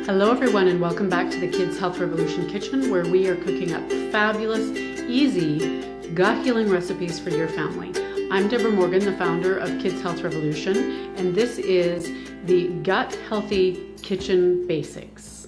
Hello everyone, and welcome back to the Kids Health Revolution Kitchen, where we are cooking up fabulous, easy, gut healing recipes for your family. I'm Deborah Morgan, the founder of Kids Health Revolution, and this is the Gut Healthy Kitchen Basics.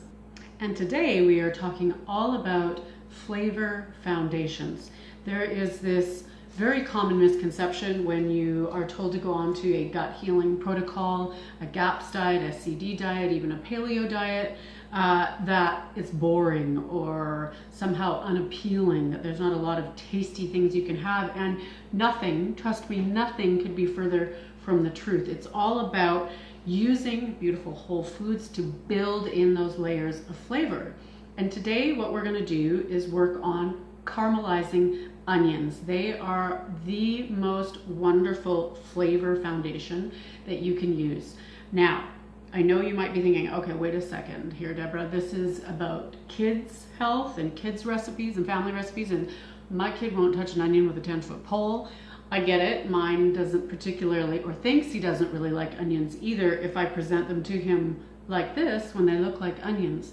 And today we are talking all about flavor foundations. There is this very common misconception when you are told to go on to a gut healing protocol, a GAPS diet, SCD diet, even a Paleo diet, that it's boring or somehow unappealing, that there's not a lot of tasty things you can have, and nothing, trust me, nothing could be further from the truth. It's all about using beautiful whole foods to build in those layers of flavor. And today what we're going to do is work on caramelizing onions. They are the most wonderful flavor foundation that you can use. Now, I know you might be thinking, okay, wait a second here, Deborah, this is about kids' health and kids' recipes and family recipes, and my kid won't touch an onion with a 10-foot pole. I get it. Mine doesn't particularly, or thinks he doesn't really like onions either if I present them to him like this when they look like onions.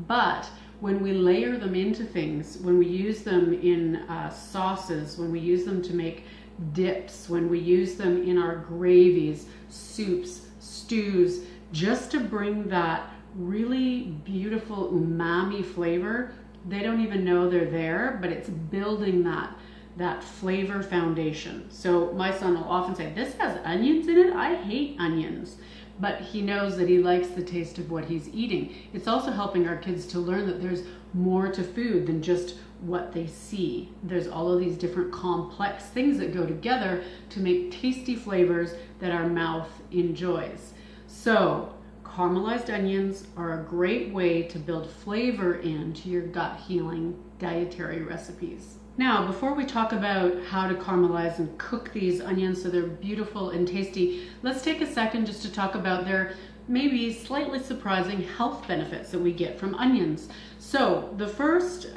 But when we layer them into things, when we use them in sauces, when we use them to make dips, when we use them in our gravies, soups, stews, just to bring that really beautiful umami flavor, they don't even know they're there, but it's building that flavor foundation. So my son will often say, this has onions in it? I hate onions. But he knows that he likes the taste of what he's eating. It's also helping our kids to learn that there's more to food than just what they see. There's all of these different complex things that go together to make tasty flavors that our mouth enjoys. So caramelized onions are a great way to build flavor into your gut healing dietary recipes. Now, before we talk about how to caramelize and cook these onions so they're beautiful and tasty, let's take a second just to talk about their maybe slightly surprising health benefits that we get from onions. So the first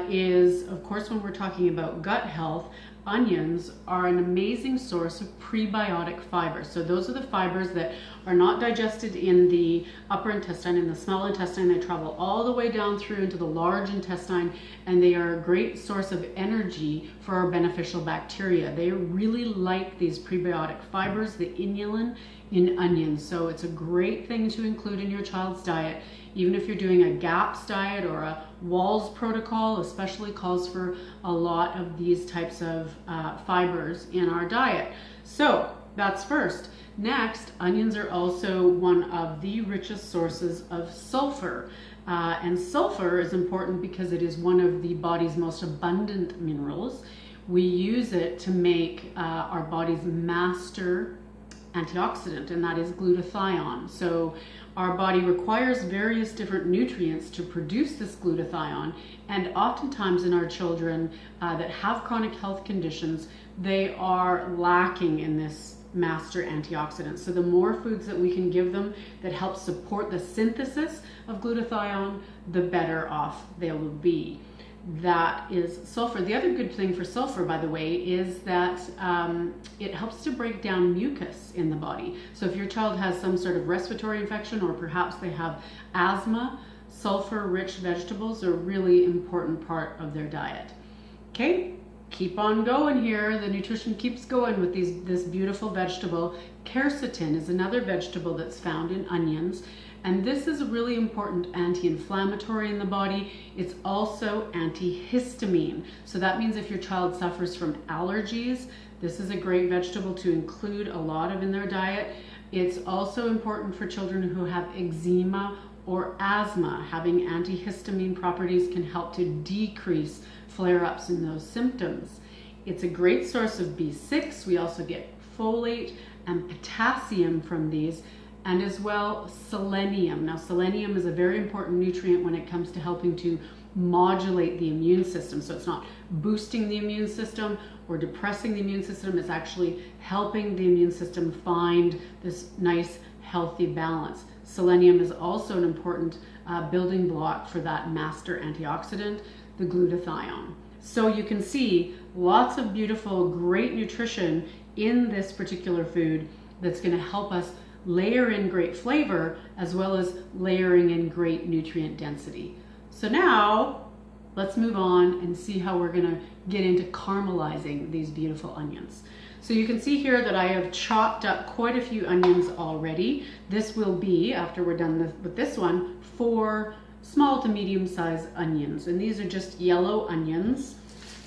is, of course, when we're talking about gut health, onions are an amazing source of prebiotic fibers. So those are the fibers that are not digested in the upper intestine, in the small intestine. They travel all the way down through into the large intestine, and they are a great source of energy for our beneficial bacteria. They really like these prebiotic fibers, the inulin in onions. So it's a great thing to include in your child's diet. Even if you're doing a GAPS diet or a Walls protocol, especially calls for a lot of these types of fibers in our diet. So that's first. Next, onions are also one of the richest sources of sulfur. And sulfur is important because it is one of the body's most abundant minerals. We use it to make our body's master antioxidant, and that is glutathione. So our body requires various different nutrients to produce this glutathione, and oftentimes in our children that have chronic health conditions, they are lacking in this master antioxidant. So the more foods that we can give them that help support the synthesis of glutathione, the better off they will be. That is sulfur. The other good thing for sulfur, by the way, is that it helps to break down mucus in the body. So if your child has some sort of respiratory infection, or perhaps they have asthma, sulfur-rich vegetables are a really important part of their diet. Okay, keep on going here. The nutrition keeps going with this beautiful vegetable. Quercetin is another vegetable that's found in onions. And this is a really important anti-inflammatory in the body. It's also antihistamine. So that means if your child suffers from allergies, this is a great vegetable to include a lot of in their diet. It's also important for children who have eczema or asthma. Having antihistamine properties can help to decrease flare-ups in those symptoms. It's a great source of B6. We also get folate and potassium from these, and as well selenium. Now, selenium is a very important nutrient when it comes to helping to modulate the immune system. So it's not boosting the immune system or depressing the immune system. It's actually helping the immune system find this nice, healthy balance. Selenium is also an important building block for that master antioxidant, the glutathione. So you can see lots of beautiful, great nutrition in this particular food that's going to help us layer in great flavor as well as layering in great nutrient density. So now let's move on and see how we're gonna get into caramelizing these beautiful onions. So you can see here that I have chopped up quite a few onions already. This will be, after we're done with this one, 4 small to medium sized onions. And these are just yellow onions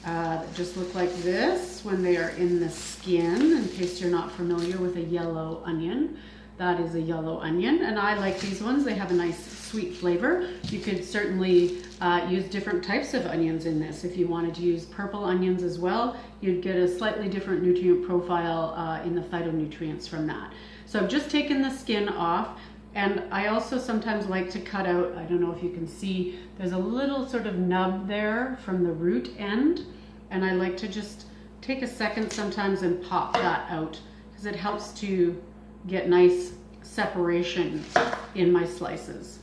that just look like this when they are in the skin. In case you're not familiar with a yellow onion, that is a yellow onion. And I like these ones. They have a nice sweet flavor. You could certainly use different types of onions in this. If you wanted to use purple onions as well, you'd get a slightly different nutrient profile in the phytonutrients from that. So I've just taken the skin off, and I also sometimes like to cut out, I don't know if you can see, there's a little sort of nub there from the root end, and I like to just take a second sometimes and pop that out because it helps to get nice separation in my slices.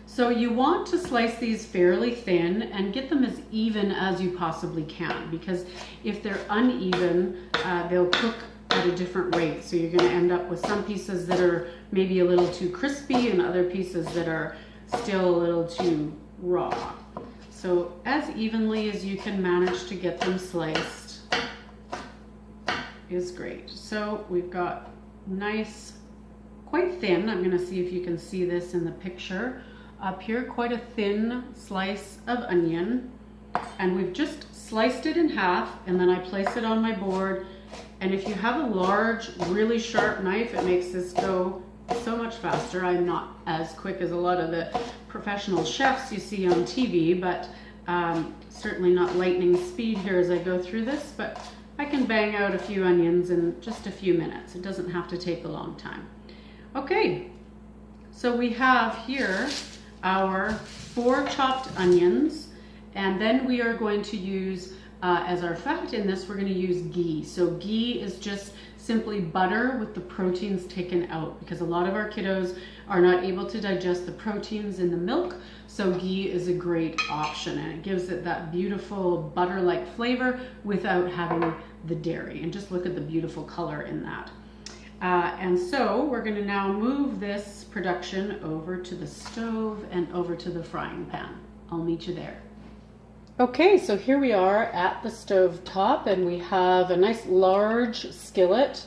So you want to slice these fairly thin and get them as even as you possibly can, because if they're uneven, they'll cook at a different rate. So you're going to end up with some pieces that are maybe a little too crispy and other pieces that are still a little too raw. So as evenly as you can manage to get them sliced is great. So we've got nice, quite thin. I'm going to see if you can see this in the picture. Up here, quite a thin slice of onion, and we've just sliced it in half, and then I place it on my board. And if you have a large, really sharp knife, it makes this go so much faster. I'm not as quick as a lot of the professional chefs you see on TV, but certainly not lightning speed here as I go through this, but I can bang out a few onions in just a few minutes. It doesn't have to take a long time. Okay, so we have here our 4 chopped onions, and then we are going to use as our fat in this, we're going to use ghee. So ghee is just simply butter with the proteins taken out, because a lot of our kiddos are not able to digest the proteins in the milk, so ghee is a great option, and it gives it that beautiful butter-like flavor without having the dairy. And just look at the beautiful color in that. And so we're going to now move this production over to the stove and over to the frying pan. I'll meet you there. Okay, so here we are at the stove top, and we have a nice large skillet.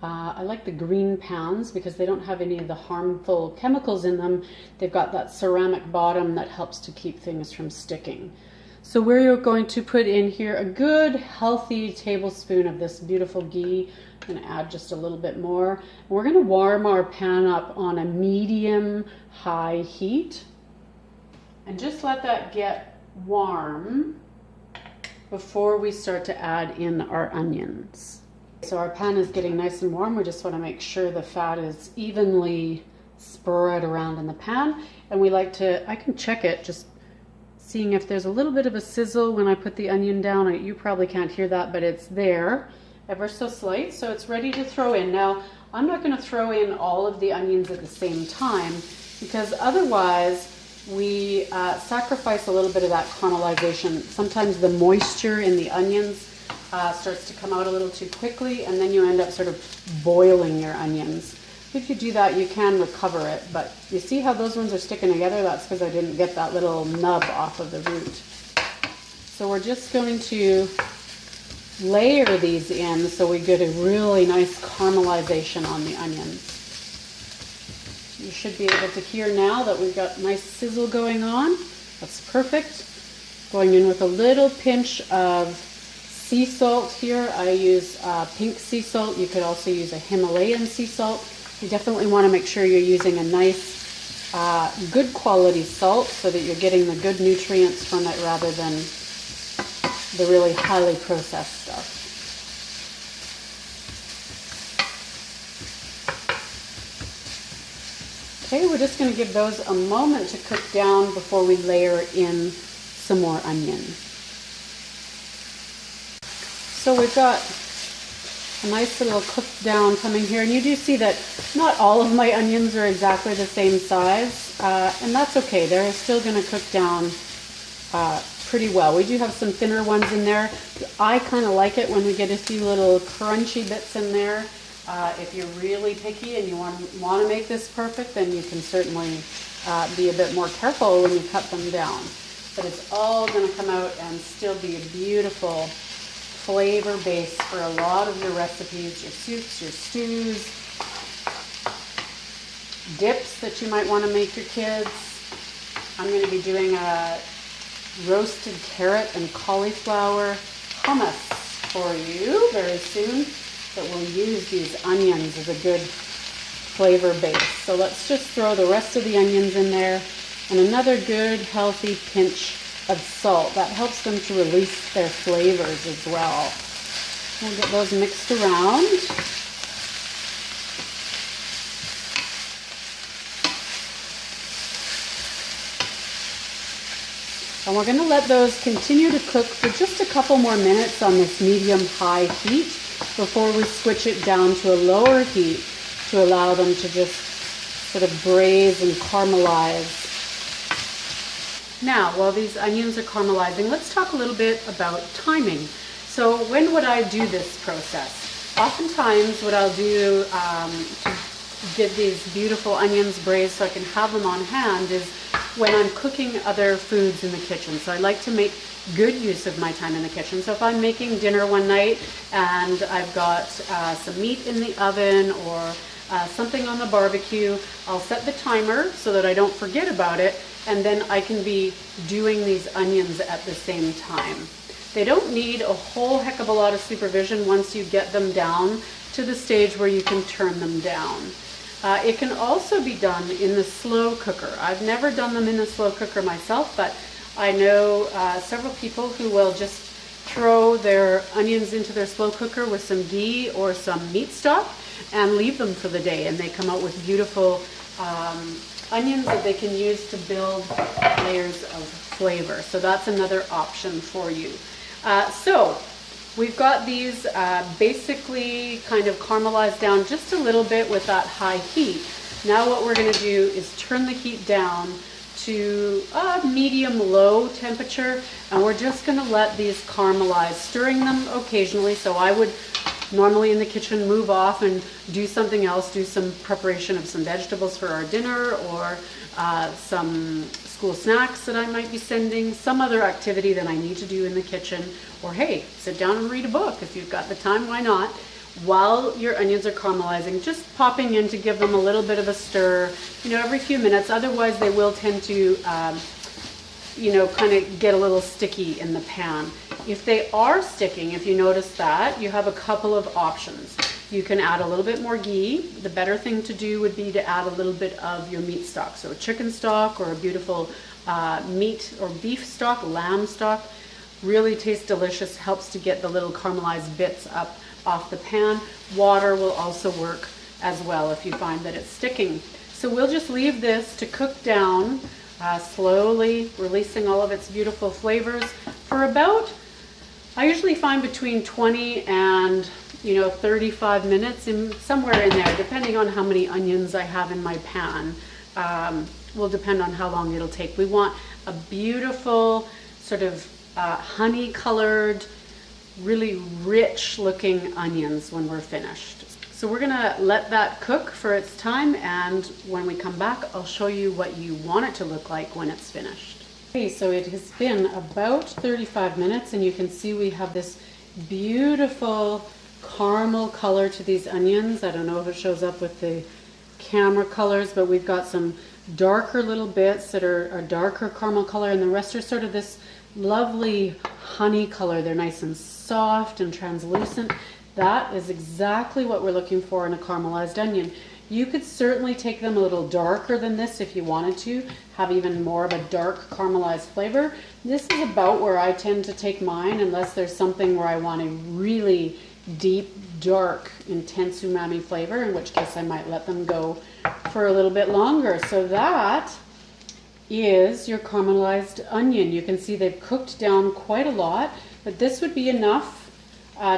I like the green pans because they don't have any of the harmful chemicals in them. They've got that ceramic bottom that helps to keep things from sticking. So we're going to put in here a good healthy tablespoon of this beautiful ghee. I'm going to add just a little bit more. We're going to warm our pan up on a medium high heat and just let that get warm before we start to add in our onions. So our pan is getting nice and warm. We just want to make sure the fat is evenly spread around in the pan, and we like to, I can check it just seeing if there's a little bit of a sizzle when I put the onion down. You probably can't hear that, but it's there, ever so slight, so it's ready to throw in. Now, I'm not going to throw in all of the onions at the same time, because otherwise we sacrifice a little bit of that caramelization. Sometimes the moisture in the onions starts to come out a little too quickly, and then you end up sort of boiling your onions. If you do that, you can recover it, but you see how those ones are sticking together? That's because I didn't get that little nub off of the root. So we're just going to layer these in so we get a really nice caramelization on the onions. You should be able to hear now that we've got nice sizzle going on. That's perfect. Going in with a little pinch of sea salt here. I use pink sea salt. You could also use a Himalayan sea salt. You definitely want to make sure you're using a nice, good quality salt so that you're getting the good nutrients from it rather than the really highly processed stuff. Okay, we're just going to give those a moment to cook down before we layer in some more onion. So we've got a nice little cook down coming here, and you do see that not all of my onions are exactly the same size, and that's okay. They're still going to cook down pretty well. We do have some thinner ones in there. I kind of like it when we get a few little crunchy bits in there. If you're really picky and you want to make this perfect, then you can certainly be a bit more careful when you cut them down. But it's all going to come out and still be a beautiful flavor base for a lot of your recipes, your soups, your stews, dips that you might want to make your kids. I'm going to be doing a roasted carrot and cauliflower hummus for you very soon, but we'll use these onions as a good flavor base. So let's just throw the rest of the onions in there and another good healthy pinch of salt. That helps them to release their flavors as well. We'll get those mixed around. And we're going to let those continue to cook for just a couple more minutes on this medium-high heat before we switch it down to a lower heat to allow them to just sort of braise and caramelize. Now, while these onions are caramelizing, let's talk a little bit about timing. So when would I do this process? Oftentimes what I'll do to get these beautiful onions braised so I can have them on hand is when I'm cooking other foods in the kitchen. So I like to make good use of my time in the kitchen. So if I'm making dinner one night and I've got some meat in the oven or something on the barbecue, I'll set the timer so that I don't forget about it, and then I can be doing these onions at the same time. They don't need a whole heck of a lot of supervision once you get them down to the stage where you can turn them down. It can also be done in the slow cooker. I've never done them in the slow cooker myself, but I know several people who will just throw their onions into their slow cooker with some ghee or some meat stock and leave them for the day, and they come out with beautiful onions that they can use to build layers of flavor. So that's another option for you. So we've got these basically kind of caramelized down just a little bit with that high heat. Now what we're going to do is turn the heat down to a medium-low temperature, and we're just going to let these caramelize, stirring them occasionally. So I would normally in the kitchen move off and do something else, do some preparation of some vegetables for our dinner, or some school snacks that I might be sending, some other activity that I need to do in the kitchen, or hey, sit down and read a book if you've got the time, why not? While your onions are caramelizing, just popping in to give them a little bit of a stir, every few minutes. Otherwise they will tend to kind of get a little sticky in the pan. If they are sticking, if you notice that, you have a couple of options. You can add a little bit more ghee. The better thing to do would be to add a little bit of your meat stock. So a chicken stock or a beautiful meat or beef stock, lamb stock. Really tastes delicious, helps to get the little caramelized bits up off the pan. Water will also work as well if you find that it's sticking. So we'll just leave this to cook down, slowly releasing all of its beautiful flavors for about, I usually find between 20 and 35 minutes, somewhere in there, depending on how many onions I have in my pan. Will depend on how long it'll take. We want a beautiful sort of honey colored, really rich looking onions when we're finished. So we're gonna let that cook for its time, and when we come back I'll show you what you want it to look like when it's finished. Okay, so it has been about 35 minutes and you can see we have this beautiful caramel color to these onions. I don't know if it shows up with the camera colors, but we've got some darker little bits that are a darker caramel color, and the rest are sort of this lovely honey color. They're nice and soft and translucent. That is exactly what we're looking for in a caramelized onion. You could certainly take them a little darker than this if you wanted to, have even more of a dark caramelized flavor. This is about where I tend to take mine, unless there's something where I want a really deep, dark, intense umami flavor, in which case I might let them go for a little bit longer. So that is your caramelized onion. You can see they've cooked down quite a lot, but this would be enough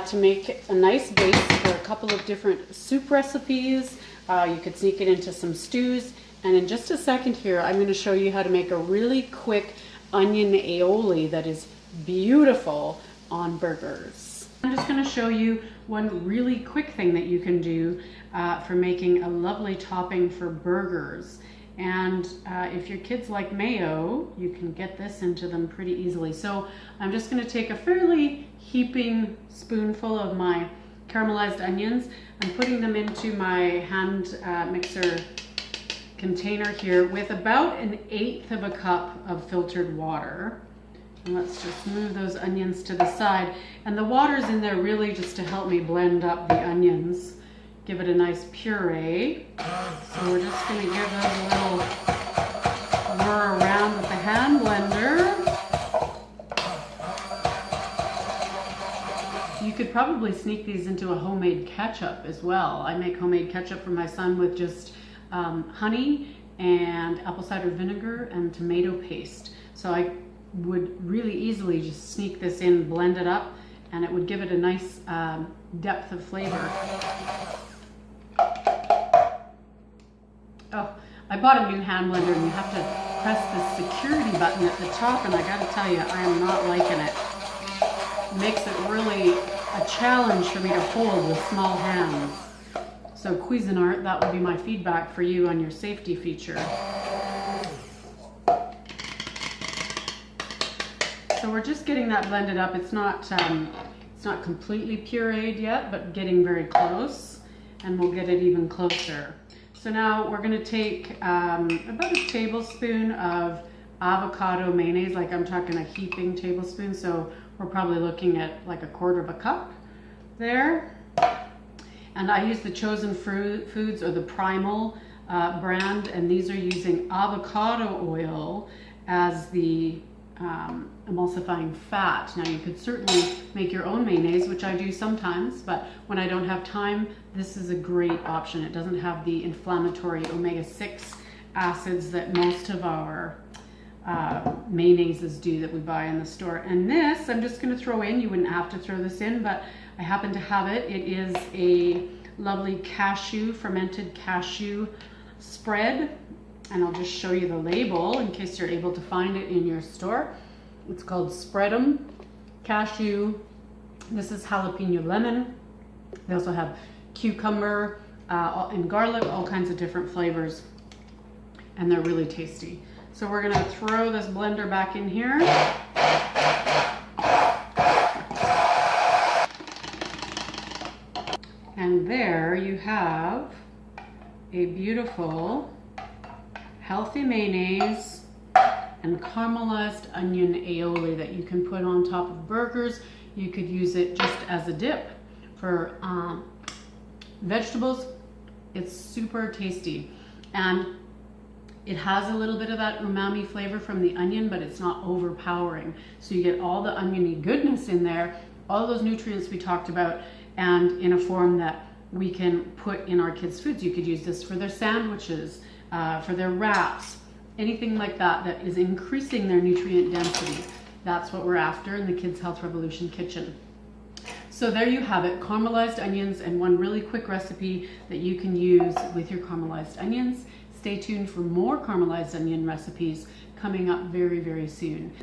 to make a nice base for a couple of different soup recipes. You could sneak it into some stews, and in just a second here I'm going to show you how to make a really quick onion aioli that is beautiful on burgers. I'm just going to show you one really quick thing that you can do for making a lovely topping for burgers. And if your kids like mayo, you can get this into them pretty easily. So I'm just going to take a fairly heaping spoonful of my caramelized onions. I'm putting them into my hand mixer container here with about 1/8 of a cup of filtered water. And let's just move those onions to the side. And the water's in there really just to help me blend up the onions, give it a nice puree. So we're just going to give those a little whir around with the hand blender. You could probably sneak these into a homemade ketchup as well. I make homemade ketchup for my son with just honey and apple cider vinegar and tomato paste. So I would really easily just sneak this in, blend it up, and it would give it a nice depth of flavor. Oh, I bought a new hand blender and you have to press the security button at the top, and I gotta tell you, I am not liking it. It makes it really a challenge for me to hold with small hands. So Cuisinart, that would be my feedback for you on your safety feature. So we're just getting that blended up. It's not completely pureed yet, but getting very close, and we'll get it even closer. So now we're going to take about a tablespoon of avocado mayonnaise, like I'm talking a heaping tablespoon. So we're probably looking at like 1/4 of a cup there. And I use the Chosen Foods or the Primal brand, and these are using avocado oil as the emulsifying fat. Now you could certainly make your own mayonnaise, which I do sometimes, but when I don't have time, this is a great option. It doesn't have the inflammatory omega-6 acids that most of our mayonnaises do that we buy in the store. And this, I'm just going to throw in. You wouldn't have to throw this in, but I happen to have it. It is a lovely fermented cashew spread. And I'll just show you the label in case you're able to find it in your store. It's called Spread'em Cashew. This is jalapeno lemon. They also have cucumber and garlic, all kinds of different flavors. And they're really tasty. So we're gonna throw this blender back in here. And there you have a beautiful healthy mayonnaise and caramelized onion aioli that you can put on top of burgers. You could use it just as a dip for vegetables. It's super tasty, and it has a little bit of that umami flavor from the onion, but it's not overpowering. So you get all the oniony goodness in there, all those nutrients we talked about, and in a form that we can put in our kids' foods. You could use this for their sandwiches, for their wraps, anything like that that is increasing their nutrient density. That's what we're after in the Kids Health Revolution kitchen. So there you have it, caramelized onions, and one really quick recipe that you can use with your caramelized onions. Stay tuned for more caramelized onion recipes coming up very, very soon.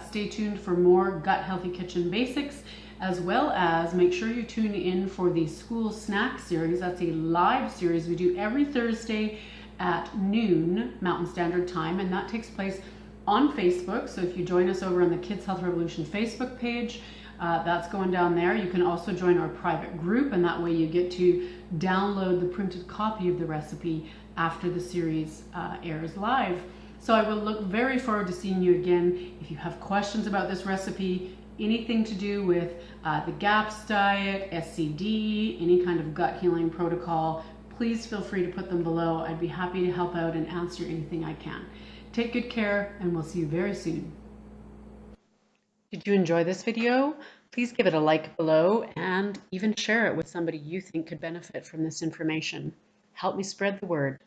Stay tuned for more Gut Healthy Kitchen basics, as well as make sure you tune in for the school snack series. That's a live series we do every Thursday at noon Mountain Standard Time, and that takes place on Facebook. So if you join us over on the Kids Health Revolution Facebook page, that's going down there. You can also join our private group, and that way you get to download the printed copy of the recipe after the series airs live. So I will look very forward to seeing you again. If you have questions about this recipe, anything to do with the GAPS diet, SCD, any kind of gut healing protocol, please feel free to put them below. I'd be happy to help out and answer anything I can. Take good care, and we'll see you very soon. Did you enjoy this video? Please give it a like below and even share it with somebody you think could benefit from this information. Help me spread the word.